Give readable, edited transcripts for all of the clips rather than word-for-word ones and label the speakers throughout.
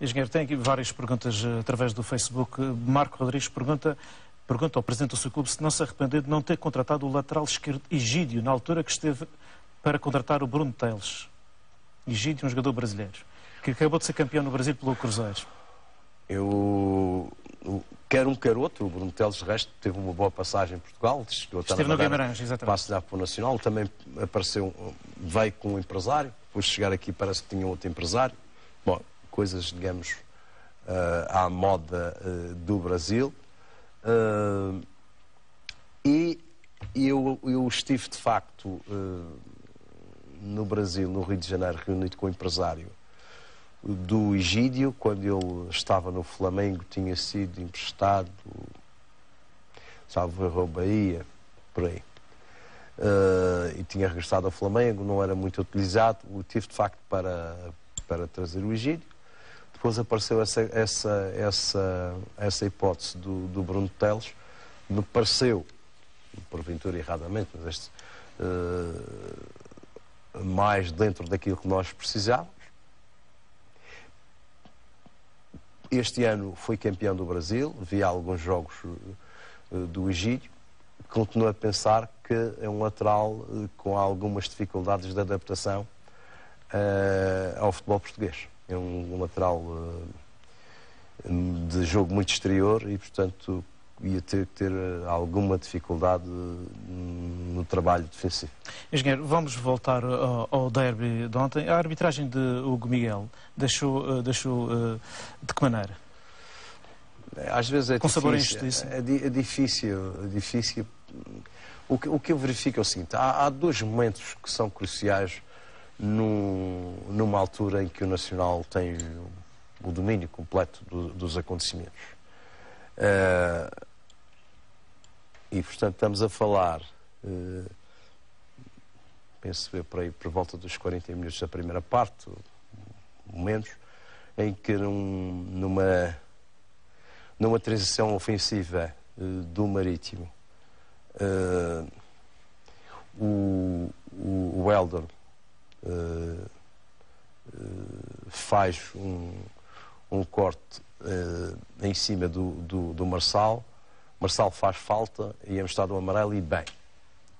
Speaker 1: Engenheiro, tem aqui várias perguntas através do Facebook. Marco Rodrigues pergunta ao presidente do seu clube se não se arrependeu de não ter contratado o lateral esquerdo Egídio, na altura que esteve para contratar o Bruno Teles. Egídio, um jogador brasileiro, que acabou de ser campeão no Brasil pelo Cruzeiro.
Speaker 2: Quer um, quer outro. O Bruno Teles, de resto, teve uma boa passagem em Portugal.
Speaker 1: Esteve no Guimarães, exatamente.
Speaker 2: Passo já para o Nacional. Também apareceu, veio com um empresário. Depois de chegar aqui parece que tinha outro empresário. Bom, coisas, digamos, à moda do Brasil. E eu estive, de facto, no Brasil, no Rio de Janeiro, reunido com o empresário do Egídio, quando ele estava no Flamengo, tinha sido emprestado, salvo erro, Bahia, por aí. E tinha regressado ao Flamengo, não era muito utilizado. Eu tive, de facto, para trazer o Egídio. Depois apareceu essa hipótese do Bruno Teles. Me pareceu, porventura erradamente, mas mais dentro daquilo que nós precisávamos. Este ano foi campeão do Brasil, vi alguns jogos do Egídio. Continuo a pensar que é um lateral com algumas dificuldades de adaptação ao futebol português. É um lateral de jogo muito exterior e, portanto, ia ter que ter alguma dificuldade no trabalho defensivo. Engenheiro,
Speaker 1: vamos voltar ao derby de ontem. A arbitragem de Hugo Miguel deixou de que maneira?
Speaker 2: Às vezes é
Speaker 1: com
Speaker 2: difícil,
Speaker 1: sabor à injustiça?
Speaker 2: É difícil. O que eu verifico é o seguinte: há dois momentos que são cruciais numa altura em que o Nacional tem o domínio completo dos acontecimentos. E, portanto, estamos a falar, penso ver por aí, por volta dos 40 minutos da primeira parte, momentos, em que numa transição ofensiva do Marítimo, o Hélder faz um corte em cima do Marçal. Marçal faz falta e é mostrado o amarelo e bem.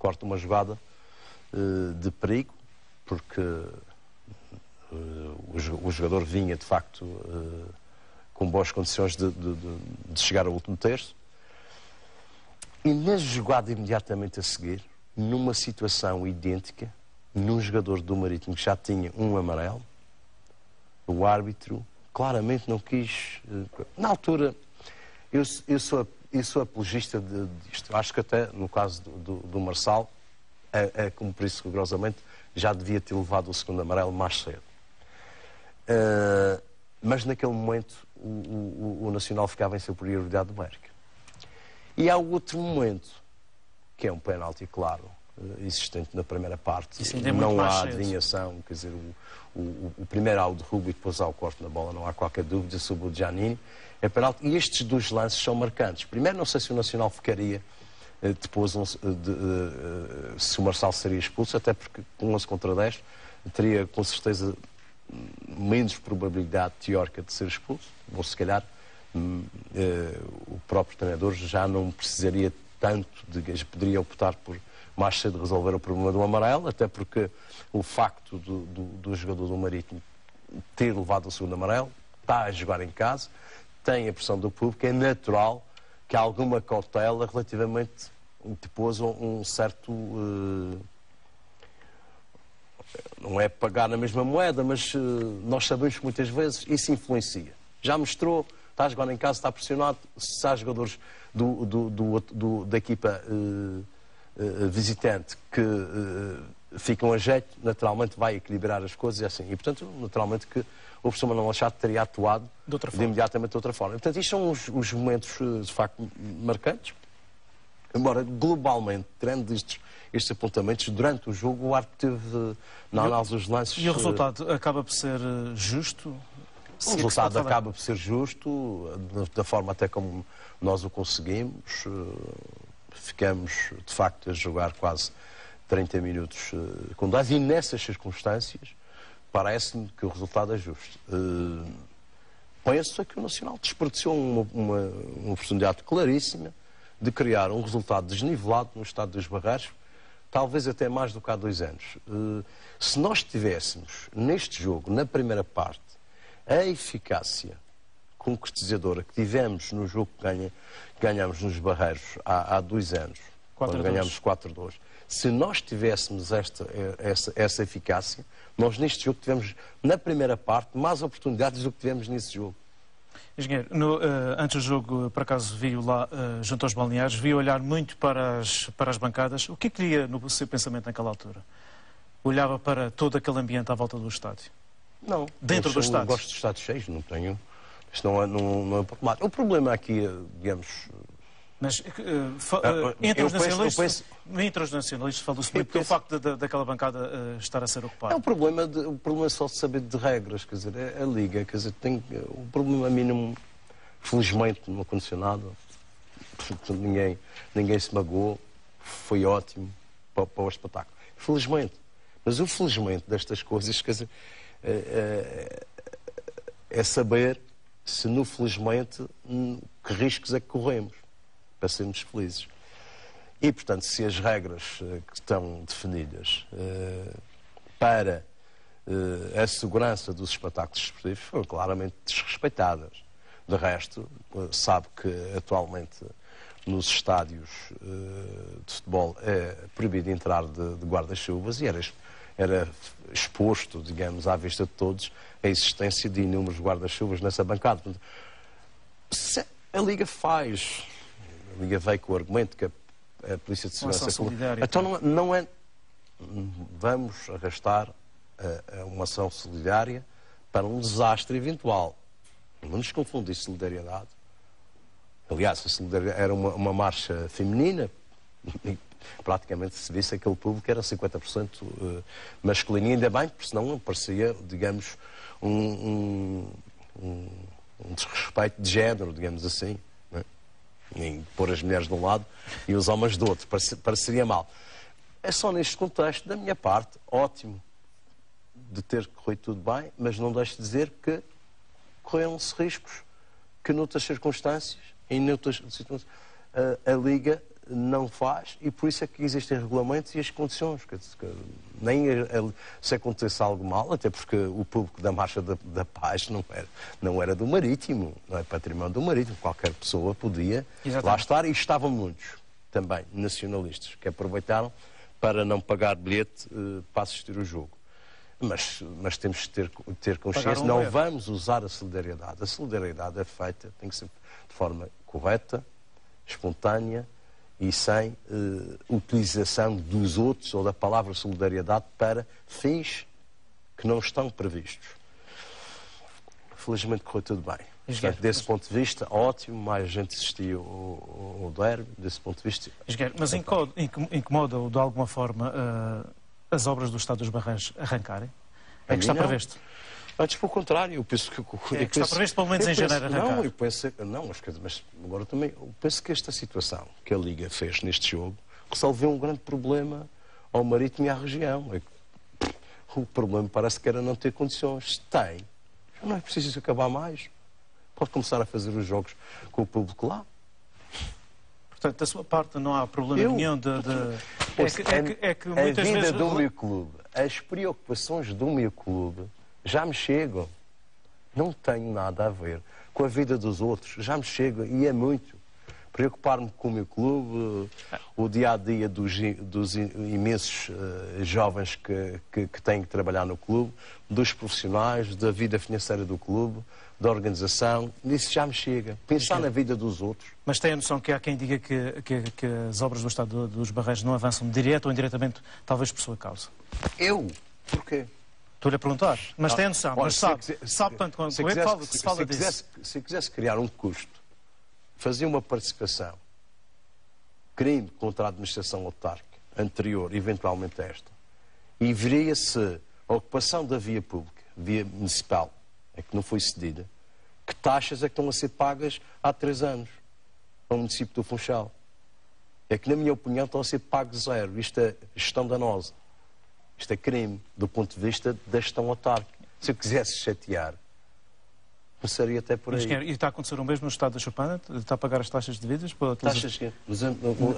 Speaker 2: Corta uma jogada de perigo, porque o jogador vinha, de facto, com boas condições de chegar ao último terço. E na jogada imediatamente a seguir, numa situação idêntica, num jogador do Marítimo que já tinha um amarelo, o árbitro claramente não quis... Na altura, eu sou apologista disto. Acho que até, no caso do Marçal, como por isso rigorosamente, já devia ter levado o segundo amarelo mais cedo. Mas naquele momento o Nacional ficava em superioridade numérica. E há outro momento, que é um penalti claro, existente na primeira parte. Não há adivinhação, quer dizer, o primeiro há o derrubo e depois há o corte na bola, não há qualquer dúvida sobre o Giannini. É penalti. E estes dois lances são marcantes. Primeiro, não sei se o Nacional ficaria depois se o Marçal seria expulso, até porque com 11 contra 10 teria com certeza menos probabilidade teórica de ser expulso, ou se calhar o próprio treinador já não precisaria tanto, poderia optar por mais cedo resolver o problema do amarelo, até porque o facto do jogador do Marítimo ter levado o segundo amarelo, está a jogar em casa, tem a pressão do público, é natural que há alguma cautela relativamente depois a um certo... não é pagar na mesma moeda, mas nós sabemos que muitas vezes isso influencia. Já mostrou, está a jogar em casa, está pressionado, se há jogadores da equipa visitante que ficam a jeito, naturalmente vai equilibrar as coisas e assim. E, portanto, naturalmente que o professor Manuel Machado teria atuado de imediatamente de outra forma. E, portanto, isto são os momentos, de facto, marcantes. Embora, globalmente, tirando estes apontamentos, durante o jogo, o árbitro teve, na análise dos lances...
Speaker 1: E o resultado acaba por ser justo?
Speaker 2: O resultado acaba por ser justo, da forma até como nós o conseguimos. Ficamos, de facto, a jogar quase 30 minutos com 10, e nessas circunstâncias parece-me que o resultado é justo. penso é que o Nacional desperdiçou uma oportunidade claríssima de criar um resultado desnivelado no Estádio dos Barreiros, talvez até mais do que há 2 anos. Se nós tivéssemos, neste jogo, na primeira parte, a eficácia concretizadora que tivemos no jogo que ganhamos nos Barreiros há 2 anos, quando ganhamos 4-2, se nós tivéssemos essa eficácia, nós neste jogo tivemos, na primeira parte, mais oportunidades do que tivemos nesse jogo.
Speaker 1: Engenheiro, antes do jogo, por acaso, vi-o lá junto aos balneários, vi olhar muito para as bancadas. O que é que lia no seu pensamento naquela altura? Olhava para todo aquele ambiente à volta do estádio?
Speaker 2: Não.
Speaker 1: Dentro do estádio?
Speaker 2: Eu gosto de estádios cheios, não tenho... Isto não é problemático. O problema aqui, digamos...
Speaker 1: Mas entre os nacionalistas falou-se muito do facto daquela bancada estar a ser ocupada.
Speaker 2: É o problema é só de saber de regras, quer dizer, a Liga, quer dizer, tem o problema mínimo, felizmente não aconteceu nada, ninguém se magoou, foi ótimo para o espetáculo. Felizmente. Mas o felizmente destas coisas, quer dizer, é saber se no felizmente que riscos é que corremos para sermos felizes. E, portanto, se as regras que estão definidas para a segurança dos espetáculos desportivos foram claramente desrespeitadas. De resto, sabe que atualmente nos estádios de futebol é proibido entrar de guarda-chuvas e era exposto, digamos, à vista de todos, a existência de inúmeros guarda-chuvas nessa bancada. Portanto, se a Liga faz... A Liga veio com o argumento que a Polícia de Segurança... Então não é... Vamos arrastar uma ação solidária para um desastre eventual. Não nos confundir solidariedade. Aliás, a solidariedade era uma marcha feminina e praticamente se visse aquele público era 50% masculino. E ainda bem, porque senão parecia, digamos, um desrespeito de género, digamos assim. Em pôr as mulheres de um lado e os homens do outro. Pareceria mal. É só neste contexto, da minha parte, ótimo de ter corrido tudo bem, mas não deixo de dizer que correram-se riscos que noutras circunstâncias, em noutras situações, a Liga não faz e por isso é que existem regulamentos e as condições. Nem se acontecesse algo mal, até porque o público da Marcha da Paz não era do Marítimo, não é património do Marítimo. Qualquer pessoa podia lá estar e estavam muitos também nacionalistas que aproveitaram para não pagar bilhete para assistir o jogo. Mas temos que ter consciência, não vamos usar a solidariedade. A solidariedade é feita, tem que ser de forma correta, espontânea e sem utilização dos outros ou da palavra solidariedade para fins que não estão previstos. Felizmente correu tudo bem. Portanto, desse ponto de vista, ótimo, mais gente assistiu ao derby, desse ponto de vista...
Speaker 1: Mas incomoda-o de alguma forma as obras do Estado dos Barreiros arrancarem? É que está previsto?
Speaker 2: Antes, pelo contrário, eu penso que...
Speaker 1: está previsto pelo menos em janeiro arrancar?
Speaker 2: Mas agora também, eu penso que esta situação que a Liga fez neste jogo resolveu um grande problema ao Marítimo e à região. O problema parece que era não ter condições. Tem. Não é preciso acabar mais. Pode começar a fazer os jogos com o público lá.
Speaker 1: Portanto, da sua parte não há problema nenhum de... É que muitas
Speaker 2: vezes...
Speaker 1: A vida
Speaker 2: do meu clube, as preocupações do meu clube já me chegam. Não tenho nada a ver com a vida dos outros. Já me chega e é muito. Preocupar-me com o meu clube, o dia-a-dia dos imensos jovens que têm que trabalhar no clube, dos profissionais, da vida financeira do clube, da organização, isso já me chega. Pensar na vida dos outros.
Speaker 1: Mas tem a noção que há quem diga que as obras do Estado dos Barreiros não avançam direto ou indiretamente, talvez por sua causa?
Speaker 2: Eu? Porquê?
Speaker 1: Estou-lhe a perguntar. Mas tem a noção. Mas sabe tanto quanto eu que se fala disso.
Speaker 2: Se eu quisesse criar um custo, fazia uma participação, crime contra a administração autárquica, anterior, eventualmente esta, e veria se a ocupação da via pública, via municipal, é que não foi cedida, que taxas é que estão a ser pagas há 3 anos ao município do Funchal. É que, na minha opinião, estão a ser pagos zero. Isto é gestão danosa. Isto é crime, do ponto de vista da gestão autárquica. Se eu quisesse chatear, Começaria até por aí.
Speaker 1: E está a acontecer o mesmo no estado da Chupana? Está a pagar as taxas devidas?
Speaker 2: Taxas que?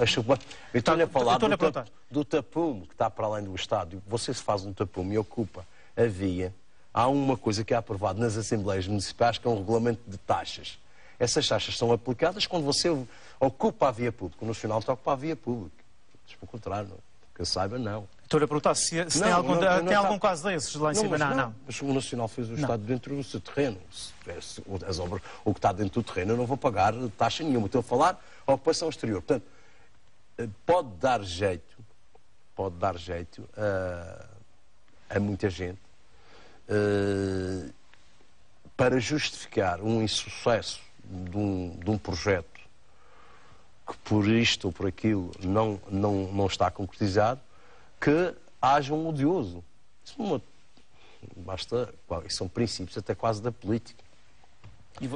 Speaker 2: A Chupana... Eu estou-lhe a falar do tapume que está para além do estádio. Você se faz um tapume e ocupa a via. Há uma coisa que é aprovada nas Assembleias Municipais, que é um regulamento de taxas. Essas taxas são aplicadas quando você ocupa a via pública. O Nacional está a ocupar a via pública. Pelo contrário, que eu saiba, não.
Speaker 1: Estou-lhe a perguntar se tem algum caso desses lá em cima. Não.
Speaker 2: Mas o Nacional fez o Estado dentro do seu terreno. As obras, o que está dentro do terreno, eu não vou pagar taxa nenhuma. Estou a falar a ocupação exterior. Portanto, pode dar jeito a muita gente para justificar um insucesso de um projeto que por isto ou por aquilo não está concretizado, que haja um odioso. Isso são princípios até quase da política.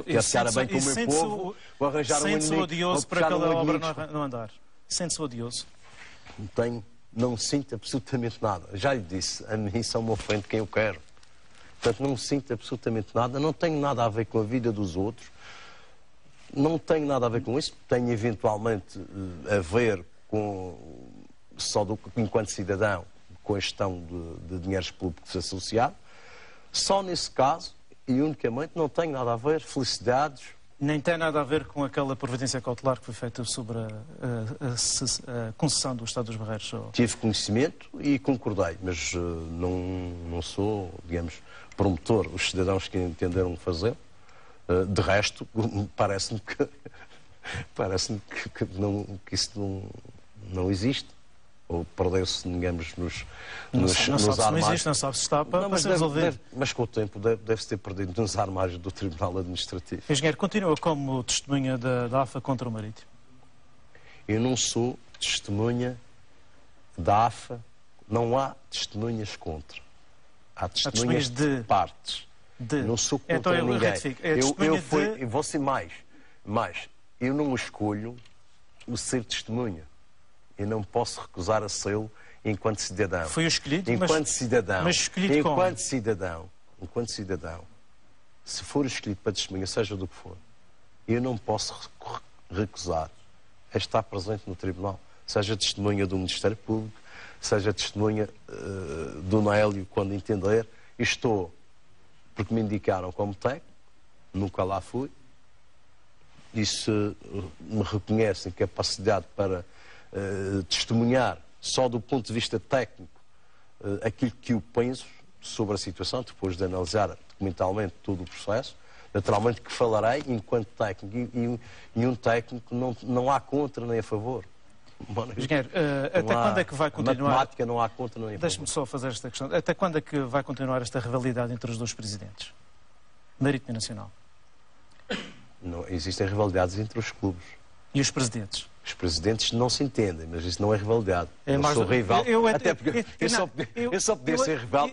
Speaker 2: Quer ficar bem com o meu povo, vou arranjar um inimigo.
Speaker 1: Sente-se odioso para aquela obra não andar? Sente-se odioso?
Speaker 2: Não sinto absolutamente nada. Já lhe disse, a mim só me ofende quem eu quero. Portanto, não sinto absolutamente nada, não tenho nada a ver com a vida dos outros, não tenho nada a ver com isso, tenho eventualmente a ver com, enquanto cidadão, com a gestão de dinheiros públicos associados. Só nesse caso, e unicamente, não tenho nada a ver, felicidades.
Speaker 1: Nem tem nada a ver com aquela providência cautelar que foi feita sobre a concessão do Estado dos Barreiros?
Speaker 2: Tive conhecimento e concordei, mas não sou, digamos, promotor. Os cidadãos que entenderam fazer. De resto, parece-me que isso não existe. Ou perdeu-se, digamos, nos armários.
Speaker 1: Não sabe se está para ser resolvido.
Speaker 2: Mas com o tempo deve-se ter perdido nos armários do Tribunal Administrativo.
Speaker 1: Engenheiro, continua como testemunha da AFA contra o Marítimo?
Speaker 2: Eu não sou testemunha da AFA. Não há testemunhas contra. Há testemunhas de partes. Não sou contra ninguém. Eu vou ser mais. Eu não escolho o ser testemunha. Eu não posso recusar a sê-lo enquanto cidadão.
Speaker 1: Foi escolhido,
Speaker 2: enquanto cidadão.
Speaker 1: Mas escolhido
Speaker 2: enquanto cidadão, se for escolhido para testemunha, seja do que for, eu não posso recusar a estar presente no tribunal. Seja testemunha do Ministério Público, seja testemunha do Nélio, quando entender. Estou, porque me indicaram como técnico, nunca lá fui, e se me reconhecem capacidade para testemunhar só do ponto de vista técnico aquilo que eu penso sobre a situação, depois de analisar documentalmente todo o processo, naturalmente que falarei enquanto técnico, e um técnico não há contra nem a favor.
Speaker 1: Engenheiro, até quando é que vai continuar?
Speaker 2: Matemática não há contra nem a favor.
Speaker 1: Deixe-me só fazer esta questão. Até quando é que vai continuar esta rivalidade entre os dois presidentes? Marítimo e Nacional.
Speaker 2: Não, existem rivalidades entre os clubes.
Speaker 1: E os presidentes?
Speaker 2: Os presidentes não se entendem, mas isso não é rivalidade. Eu sou rival. Até porque eu só podia ser rival.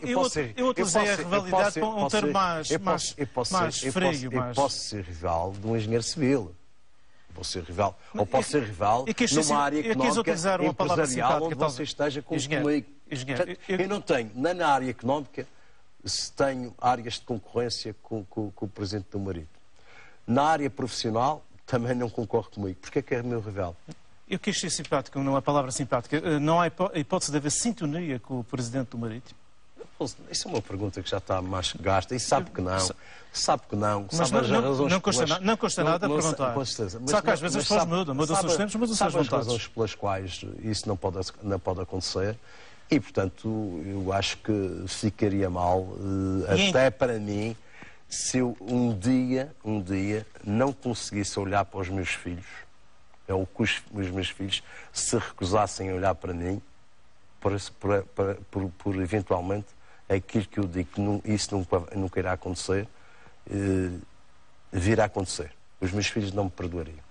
Speaker 1: Eu utilizei a rivalidade para um termo mais frio.
Speaker 2: Eu posso ser rival de um engenheiro civil. Posso ser rival. Ou posso ser rival numa área económica empresarial onde você esteja comigo. Eu não tenho, nem na área económica, se tenho áreas de concorrência com o Presidente do Marítimo. Na área profissional, também não concorre comigo. Porquê que é meu rival?
Speaker 1: Eu quis ser simpático, não é palavra simpática. Não há hipótese de haver sintonia com o Presidente do Marítimo?
Speaker 2: Isso é uma pergunta que já está mais gasta e sabe que não. Sabe que não.
Speaker 1: Mas não custa nada perguntar.
Speaker 2: Com certeza.
Speaker 1: Sabe que às vezes as pessoas mudam-se os tempos, mudam-se as vontades.
Speaker 2: Sabe as razões pelas quais isso não pode acontecer e, portanto, eu acho que ficaria mal, até para mim, se eu um dia não conseguisse olhar para os meus filhos, ou que os meus filhos se recusassem a olhar para mim, por eventualmente aquilo que eu digo que isso nunca irá acontecer, virá a acontecer. Os meus filhos não me perdoariam.